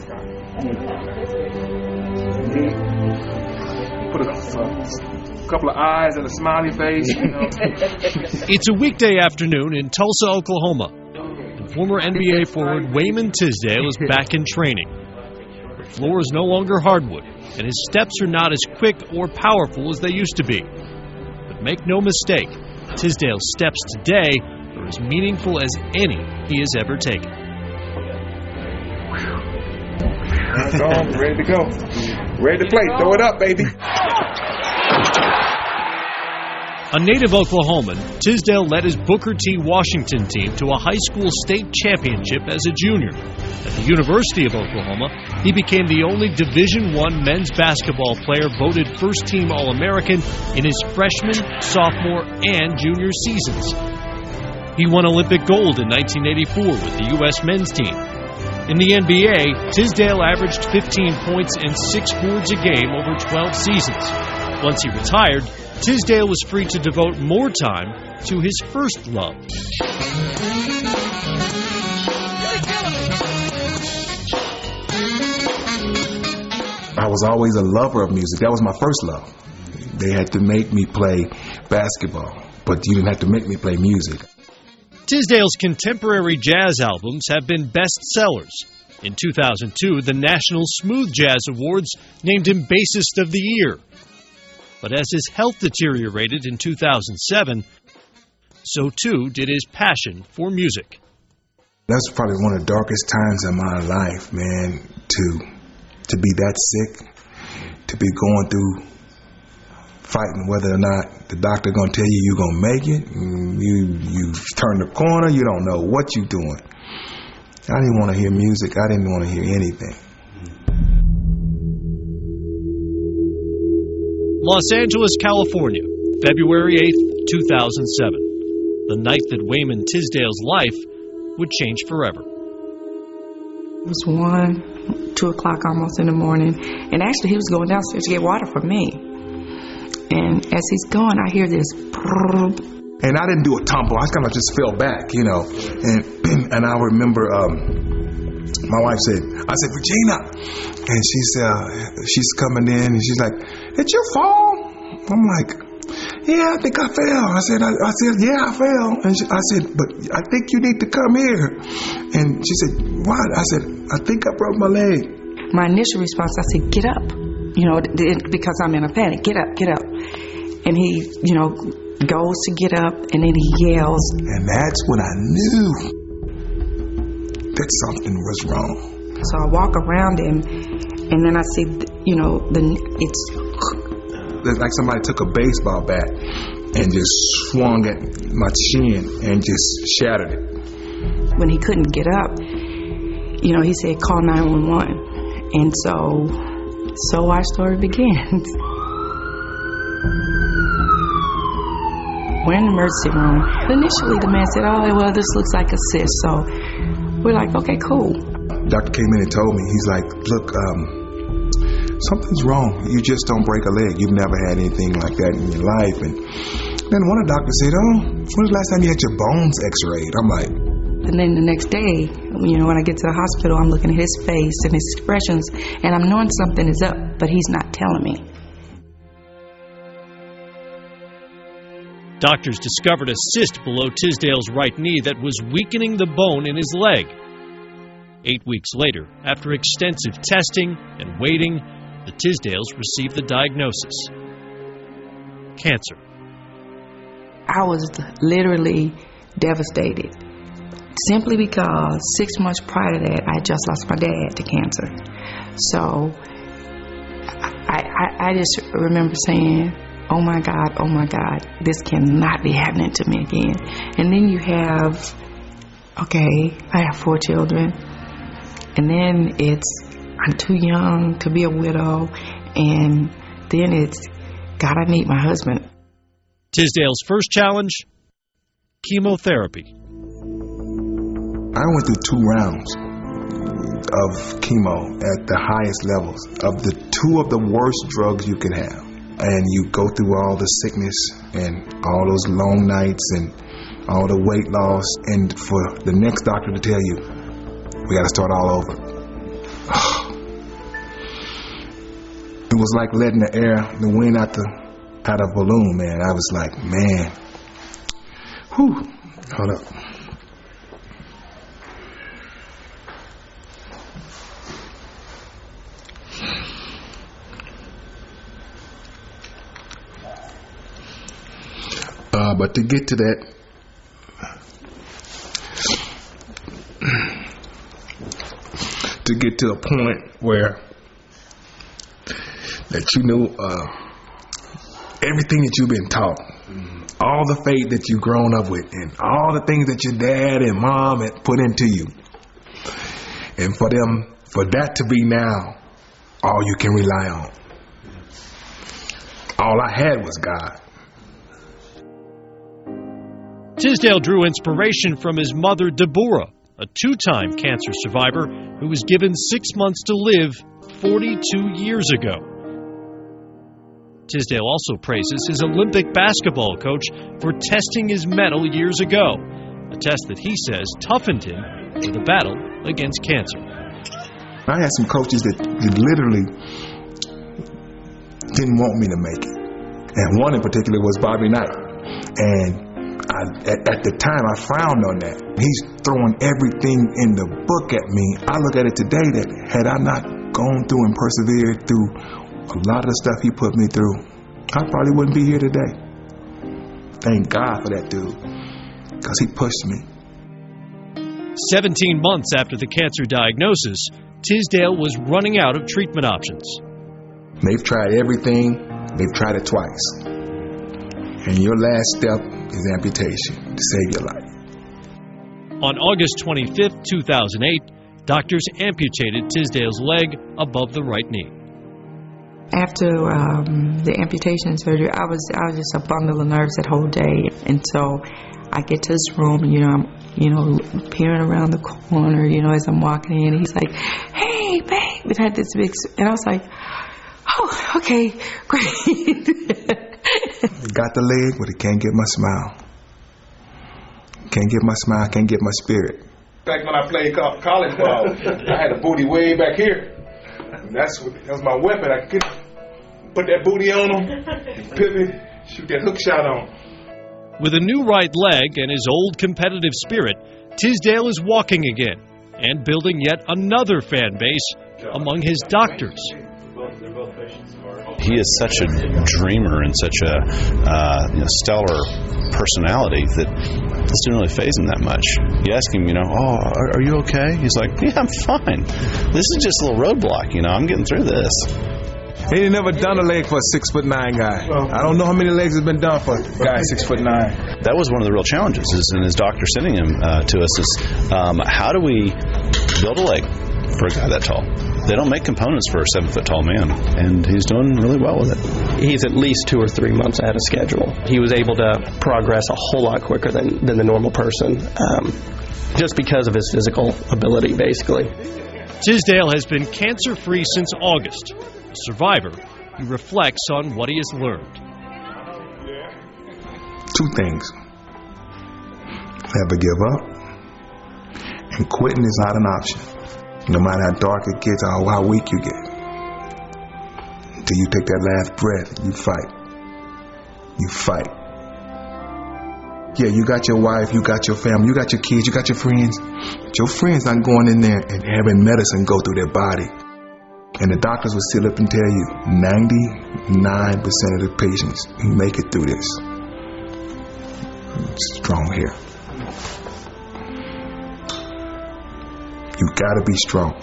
Put a couple of eyes and a smiley face. It's a weekday afternoon in Tulsa, Oklahoma. And former NBA forward Wayman Tisdale is back in training. The floor is no longer hardwood, and his steps are not as quick or powerful as they used to be. But make no mistake, Tisdale's steps today are as meaningful as any he has ever taken. That's all. Ready to go. Ready to play. Throw it up, baby. A native Oklahoman, Tisdale led his Booker T. Washington team to a high school state championship as a junior. At the University of Oklahoma, he became the only Division I men's basketball player voted first-team All-American in his freshman, sophomore, and junior seasons. He won Olympic gold in 1984 with the U.S. men's team. In the NBA, Tisdale averaged 15 points and 6 boards a game over 12 seasons. Once he retired, Tisdale was free to devote more time to his first love. I was always a lover of music. That was my first love. They had to make me play basketball, but you didn't have to make me play music. Tisdale's contemporary jazz albums have been bestsellers. In 2002, the National Smooth Jazz Awards named him Bassist of the Year. But as his health deteriorated in 2007, so too did his passion for music. That's probably one of the darkest times in my life, man, to be that sick, to be going through fighting whether or not the doctor going to tell you you're going to make it. You turn the corner, you don't know what you're doing. I didn't want to hear music. I didn't want to hear anything. Los Angeles, California, February 8th, 2007. The night that Wayman Tisdale's life would change forever. It was 1, 2 o'clock almost in the morning. And actually, he was going downstairs to get water for me. And as he's going, I hear this. And I didn't do a tumble. I kind of just fell back, you know. And I remember my wife said, I said, Regina. And she said, she's coming in and she's like, did you fall? I'm like, yeah, I think I fell. I said, yeah, I fell. And I said, but I think you need to come here. And she said, what? I said, I think I broke my leg. My initial response, I said, get up. You know, because I'm in a panic. Get up, get up. And he, you know, goes to get up, and then he yells. And that's when I knew that something was wrong. So I walk around him, and then I see, you know, it's like somebody took a baseball bat and just swung at my chin and just shattered it. When he couldn't get up, you know, he said, call 911. And so our story begins. We're in the emergency room. Initially, the man said, oh, well, this looks like a cyst. So we're like, okay, cool. Doctor came in and told me, he's like, look, something's wrong. You just don't break a leg. You've never had anything like that in your life. And then one of the doctors said, oh, when's the last time you had your bones x-rayed? I'm like... And then the next day, you know, when I get to the hospital, I'm looking at his face and his expressions, and I'm knowing something is up, but he's not telling me. Doctors discovered a cyst below Tisdale's right knee that was weakening the bone in his leg. 8 weeks later, after extensive testing and waiting, the Tisdales received the diagnosis: cancer. I was literally devastated, simply because 6 months prior to that, I just lost my dad to cancer. So I just remember saying, oh my God, this cannot be happening to me again. And then you have, okay, I have 4 children. And then I'm too young to be a widow. And then God, I need my husband. Tisdale's first challenge, chemotherapy. I went through 2 rounds of chemo at the highest levels of the 2 of the worst drugs you can have. And you go through all the sickness and all those long nights and all the weight loss. And for the next doctor to tell you, we got to start all over. it was like letting the wind out of a balloon, man. I was like, man, whew, hold up. But to get to that, to get to a point where that you know everything that you've been taught, all the faith that you've grown up with, and all the things that your dad and mom had put into you, and for that to be now all you can rely on. All I had was God. Tisdale drew inspiration from his mother, Deborah, a two-time cancer survivor who was given 6 months to live 42 years ago. Tisdale also praises his Olympic basketball coach for testing his mettle years ago, a test that he says toughened him for the battle against cancer. I had some coaches that literally didn't want me to make it. And one in particular was Bobby Knight. And at the time, I frowned on that. He's throwing everything in the book at me. I look at it today that had I not gone through and persevered through a lot of the stuff he put me through, I probably wouldn't be here today. Thank God for that dude, because he pushed me. 17 months after the cancer diagnosis, Tisdale was running out of treatment options. They've tried everything. They've tried it twice. And your last step is amputation to save your life. On August 25, 2008, doctors amputated Tisdale's leg above the right knee. After the amputation surgery, I was just a bundle of nerves that whole day. And so I get to this room, and I'm peering around the corner, as I'm walking in. And he's like, "Hey, babe!" And I had this big, and I was like, "Oh, okay, great." Got the leg, but it can't get my smile. Can't get my smile, can't get my spirit. Back when I played college ball, I had a booty way back here. And that was my weapon. I could put that booty on him, pivot, shoot that hook shot on. With a new right leg and his old competitive spirit, Tisdale is walking again and building yet another fan base among his doctors. He is such a dreamer and such a stellar personality that this didn't really faze him that much. You ask him, "Oh, are you okay?" He's like, "Yeah, I'm fine. This is just a little roadblock, I'm getting through this." He ain't never done a leg for a 6'9" guy. I don't know how many legs has been done for a guy 6'9". That was one of the real challenges, and his doctor sending him to us is, how do we build a leg for a guy that tall? They don't make components for a 7-foot-tall man, and he's doing really well with it. He's at least 2 or 3 months ahead of schedule. He was able to progress a whole lot quicker than the normal person, just because of his physical ability, basically. Tisdale has been cancer-free since August. A survivor, he reflects on what he has learned. 2 things. Never give up, and quitting is not an option. No matter how dark it gets or how weak you get. Until you take that last breath, you fight. You fight. Yeah, you got your wife, you got your family, you got your kids, you got your friends. But your friends not going in there and having medicine go through their body. And the doctors will sit up and tell you 99% of the patients who make it through this. It's strong here. You gotta be strong.